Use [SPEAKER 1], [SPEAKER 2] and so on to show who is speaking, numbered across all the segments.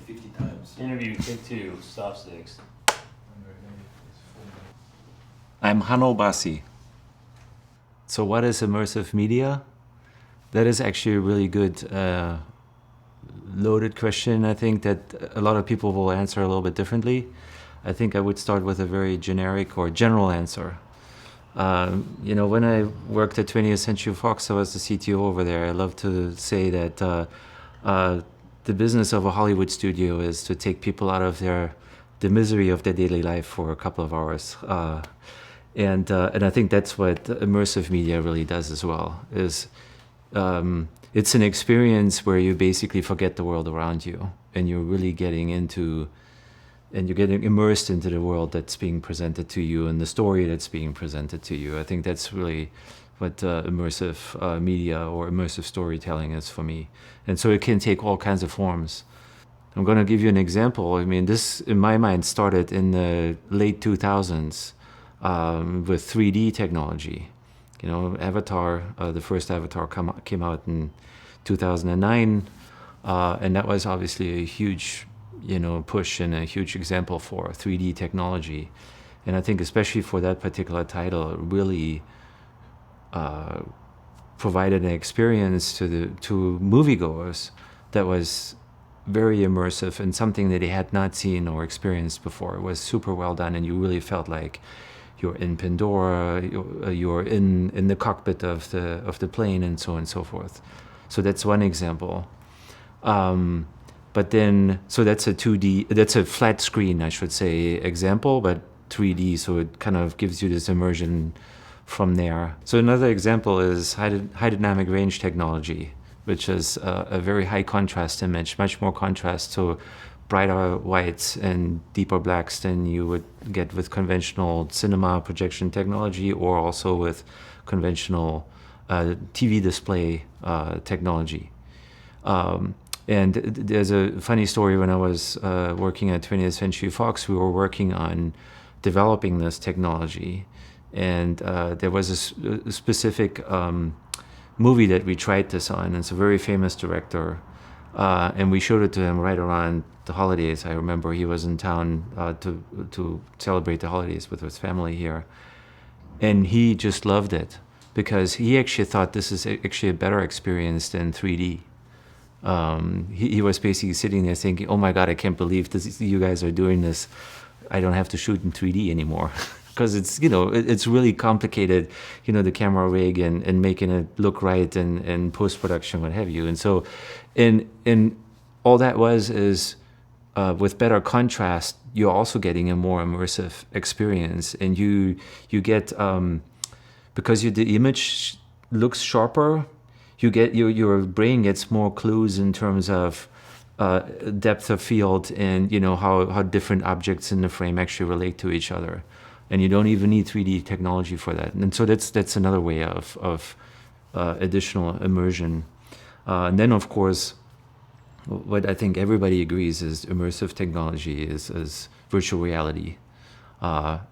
[SPEAKER 1] 50 times.
[SPEAKER 2] Interview, take two, stop sticks.
[SPEAKER 3] I'm Hanno Bassi. So what is immersive media? That is actually a really good loaded question. I think that a lot of people will answer a little bit differently. I think I would start with a very generic or general answer. When I worked at 20th Century Fox, I was the CTO over there. I love to say that the business of a Hollywood studio is to take people out of the misery of their daily life for a couple of hours. And I think that's what immersive media really does as well. It's an experience where you basically forget the world around you, and you're really getting immersed into the world that's being presented to you and the story that's being presented to you. I think that's really what immersive media or immersive storytelling is for me. And so it can take all kinds of forms. I'm going to give you an example. I mean, this, in my mind, started in the late 2000s with 3D technology. Avatar, the first Avatar came out in 2009, and that was obviously a huge push and a huge example for 3D technology. And I think especially for that particular title, it really provided an experience to moviegoers that was very immersive and something that they had not seen or experienced before. It was super well done, and you really felt like you're in Pandora, you're in the cockpit of the plane, and so on and so forth. So that's one example. But then, so that's a flat screen, I should say, example, but 3D, so it kind of gives you this immersion from there. So another example is high dynamic range technology, which is a very high contrast image, much more contrast, so brighter whites and deeper blacks than you would get with conventional cinema projection technology, or also with conventional TV display technology. And there's a funny story. When I was working at 20th Century Fox, we were working on developing this technology. And there was a specific movie that we tried this on. It's a very famous director. And we showed it to him right around the holidays. I remember he was in town to celebrate the holidays with his family here. And he just loved it because he actually thought this is actually a better experience than 3D. He was basically sitting there thinking, oh my God, I can't believe you guys are doing this. I don't have to shoot in 3D anymore. Because it's really complicated, the camera rig and making it look right and post-production, what have you. And so, and all that is with better contrast, you're also getting a more immersive experience. And you get, because the image looks sharper, you get your brain gets more clues in terms of depth of field and how different objects in the frame actually relate to each other, and you don't even need 3D technology for that. And so that's another way of additional immersion. And then of course, what I think everybody agrees is immersive technology is virtual reality.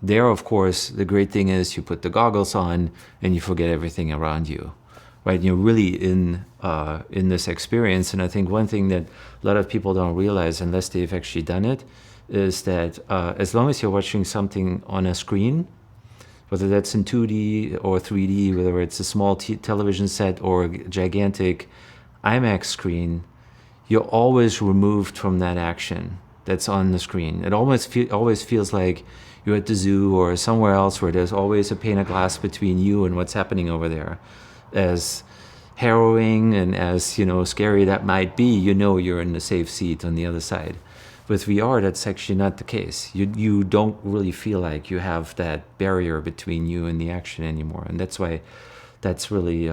[SPEAKER 3] There, of course, the great thing is you put the goggles on and you forget everything around you. Right, you're really in this experience. And I think one thing that a lot of people don't realize, unless they've actually done it, is that as long as you're watching something on a screen, whether that's in 2D or 3D, whether it's a small television set or a gigantic IMAX screen, you're always removed from that action that's on the screen. It always feels like you're at the zoo or somewhere else where there's always a pane of glass between you and what's happening over there. As harrowing and as scary that might be, you're in the safe seat on the other side. With VR, that's actually not the case. You don't really feel like you have that barrier between you and the action anymore, and that's why that's really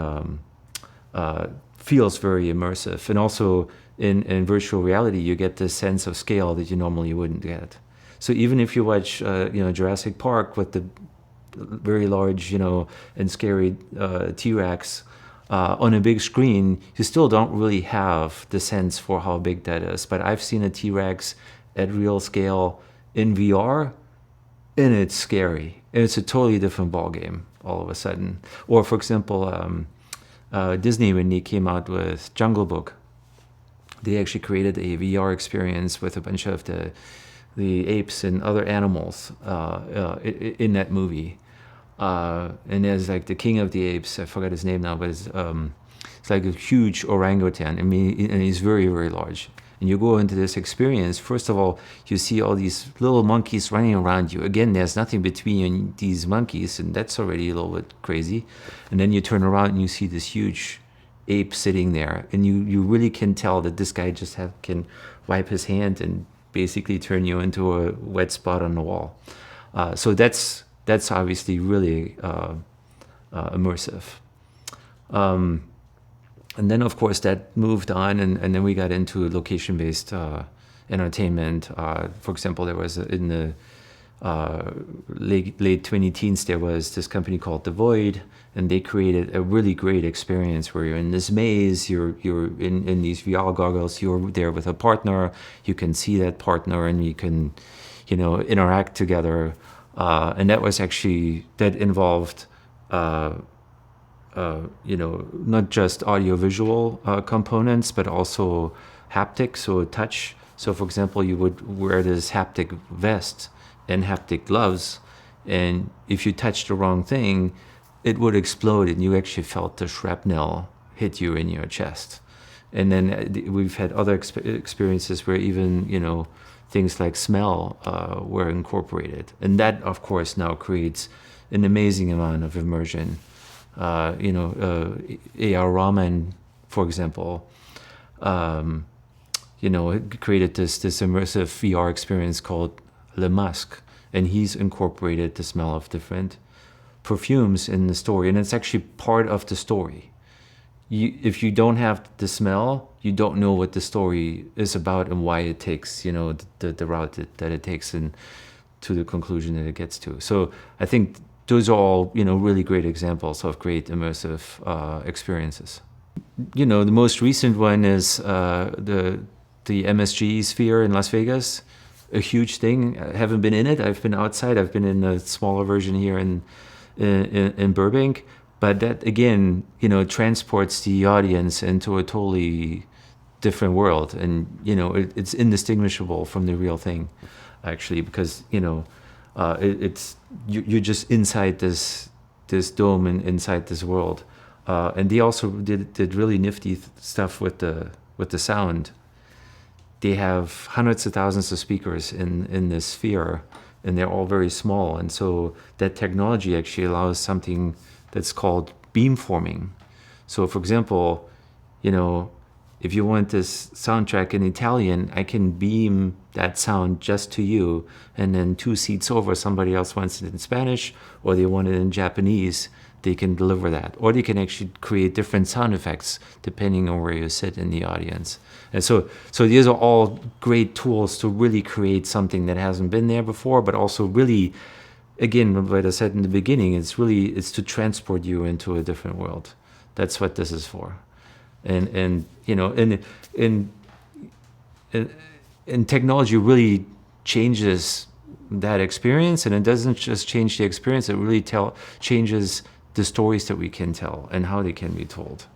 [SPEAKER 3] feels very immersive. And also in virtual reality, you get this sense of scale that you normally wouldn't get. So even if you watch Jurassic Park with the very large, and scary T-Rex on a big screen, you still don't really have the sense for how big that is. But I've seen a T-Rex at real scale in VR, and it's scary. And it's a totally different ballgame all of a sudden. Or, for example, Disney, when they came out with Jungle Book, They actually created a VR experience with a bunch of the apes and other animals in that movie. And there's like the king of the apes. I forgot his name now, but it's like a huge orangutan. I mean, and he's very, very large. And you go into this experience. First of all, you see all these little monkeys running around you. Again, there's nothing between you and these monkeys, and that's already a little bit crazy. And then you turn around and you see this huge ape sitting there, and you really can tell that this guy just can wipe his hand and basically turn you into a wet spot on the wall. So that's obviously really immersive. And then, of course, that moved on, and then we got into location-based entertainment. For example, there was in the late 2010s, there was this company called The Void, and they created a really great experience where you're in this maze, you're in these VR goggles, you're there with a partner, you can see that partner, and you can, interact together. And that was actually, that involved, not just audiovisual components, but also haptic, so touch. So, for example, you would wear this haptic vest and haptic gloves, and if you touched the wrong thing, it would explode, and you actually felt the shrapnel hit you in your chest. And then we've had other experiences where even, things like smell were incorporated. And that, of course, now creates an amazing amount of immersion. A.R. Rahman, for example, created this immersive VR experience called Le Masque, and he's incorporated the smell of different perfumes in the story, and it's actually part of the story. If you don't have the smell, you don't know what the story is about and why it takes, the route that it takes and to the conclusion that it gets to. So I think those are all, really great examples of great immersive experiences. The most recent one is the MSG Sphere in Las Vegas, a huge thing. I haven't been in it. I've been outside. I've been in a smaller version here in Burbank. But that, again, transports the audience into a totally different world. And, it's indistinguishable from the real thing, actually, because, you're just inside this dome and inside this world. And they also did really nifty stuff with the sound. They have hundreds of thousands of speakers in this sphere, and they're all very small. And so that technology actually allows something that's called beamforming. So, for example, if you want this soundtrack in Italian, I can beam that sound just to you, and then 2 seats over, somebody else wants it in Spanish, or they want it in Japanese, they can deliver that. Or they can actually create different sound effects depending on where you sit in the audience. And so these are all great tools to really create something that hasn't been there before, but also really, again, what I said in the beginning, it's to transport you into a different world. That's what this is for. And technology really changes that experience, and it doesn't just change the experience, it really changes the stories that we can tell and how they can be told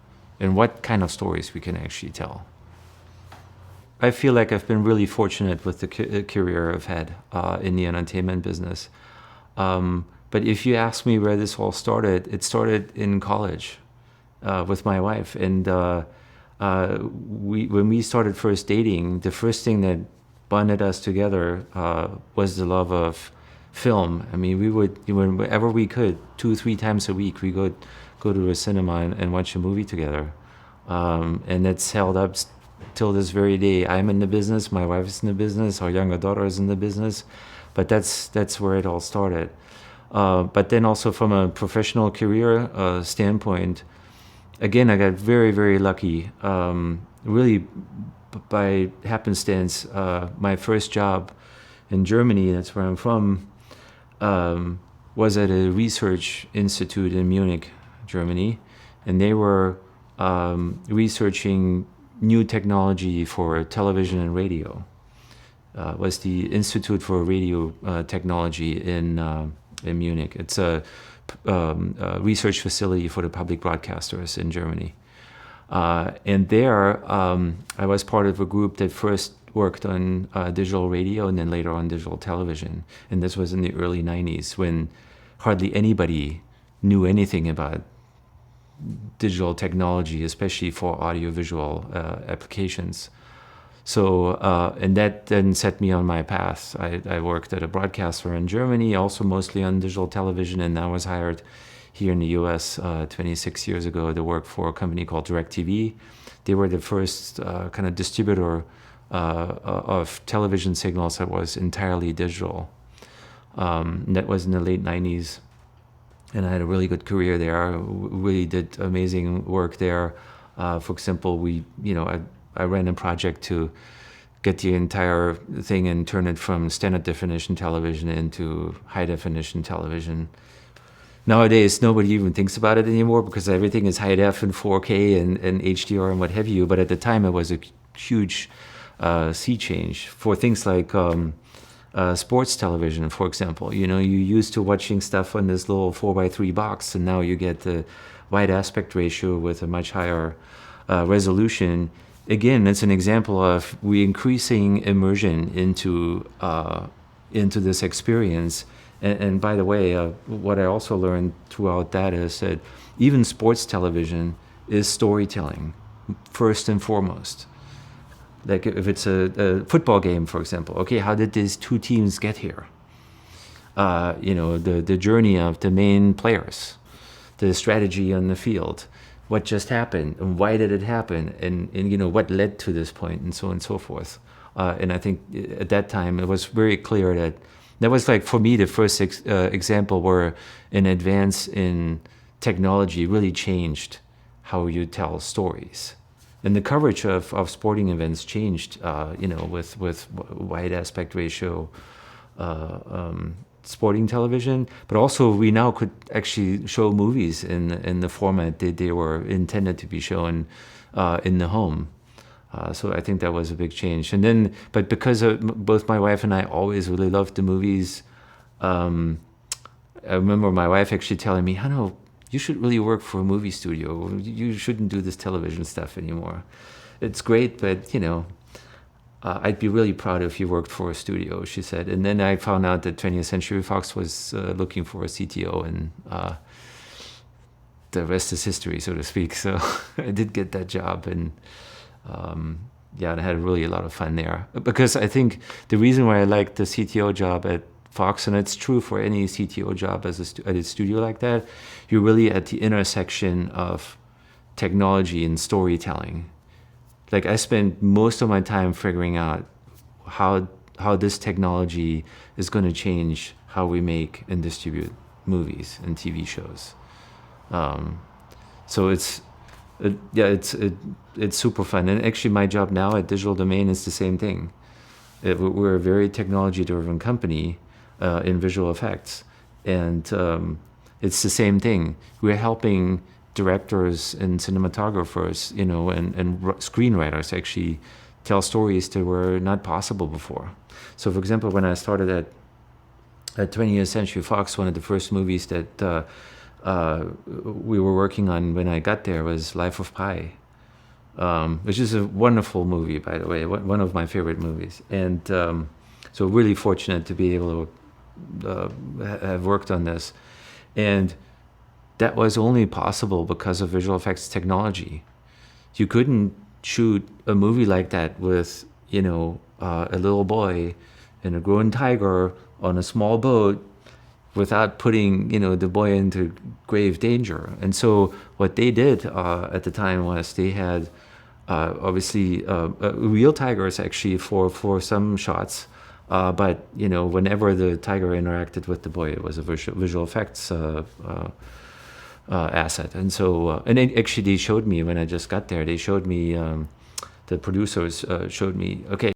[SPEAKER 3] and what kind of stories we can actually tell. I feel like I've been really fortunate with the career I've had in the entertainment business. But if you ask me where this all started, it started in college with my wife. And when we started first dating, the first thing that bonded us together was the love of film. I mean, we would, whenever we could, 2-3 times a week, we go to a cinema and watch a movie together. And that's held up till this very day. I'm in the business, my wife is in the business, our younger daughter is in the business, but that's where it all started. But then also from a professional career standpoint, again, I got very, very lucky. Really, by happenstance, my first job in Germany, that's where I'm from, was at a research institute in Munich, Germany, and they were researching new technology for television and radio. Was the Institute for Radio Technology in Munich. It's a research facility for the public broadcasters in Germany. And there, I was part of a group that first worked on digital radio and then later on digital television. And this was in the early 90s when hardly anybody knew anything about digital technology, especially for audiovisual applications. So, and that then set me on my path. I worked at a broadcaster in Germany, also mostly on digital television, and I was hired here in the US 26 years ago to work for a company called DirecTV. They were the first kind of distributor of television signals that was entirely digital. That was in the late 90s. And I had a really good career there. Really did amazing work there. For example, I ran a project to get the entire thing and turn it from standard definition television into high definition television. Nowadays, nobody even thinks about it anymore because everything is high def and 4K and HDR and what have you. But at the time, it was a huge sea change for things like sports television, for example. You used to watching stuff on this little 4x3 box, and now you get the wide aspect ratio with a much higher resolution. Again, it's an example of we increasing immersion into this experience. And by the way, what I also learned throughout that is that even sports television is storytelling, first and foremost. Like if it's a football game, for example, okay, how did these two teams get here? The journey of the main players, the strategy on the field, what just happened, and why did it happen, and what led to this point, and so on and so forth. And I think at that time it was very clear that was like for me the first example where an advance in technology really changed how you tell stories. And the coverage of sporting events changed, with wide aspect ratio sporting television. But also we now could actually show movies in the format that they were intended to be shown in the home. So I think that was a big change. And then, but because both my wife and I always really loved the movies, I remember my wife actually telling me, Hanno, you should really work for a movie studio. You shouldn't do this television stuff anymore. It's great, but I'd be really proud if you worked for a studio, she said. And then I found out that 20th Century Fox was looking for a CTO, and the rest is history, so to speak. So I did get that job, and I had really a lot of fun there. Because I think the reason why I liked the CTO job at Fox, and it's true for any CTO job at a studio like that, you're really at the intersection of technology and storytelling. Like I spent most of my time figuring out how this technology is going to change how we make and distribute movies and TV shows. So it's super fun. And actually my job now at Digital Domain is the same thing. We're a very technology-driven company in visual effects. And it's the same thing. We're helping directors and cinematographers, and screenwriters actually tell stories that were not possible before. So for example, when I started at 20th Century Fox, one of the first movies that we were working on when I got there was Life of Pi, which is a wonderful movie, by the way, one of my favorite movies. And so really fortunate to be able to have worked on this. And that was only possible because of visual effects technology. You couldn't shoot a movie like that with, a little boy and a grown tiger on a small boat without putting, the boy into grave danger. And so what they did at the time was they had obviously real tigers actually for some shots. But, whenever the tiger interacted with the boy, it was a visual effects asset. And so, and then actually they showed me when I just got there, the producers showed me, okay,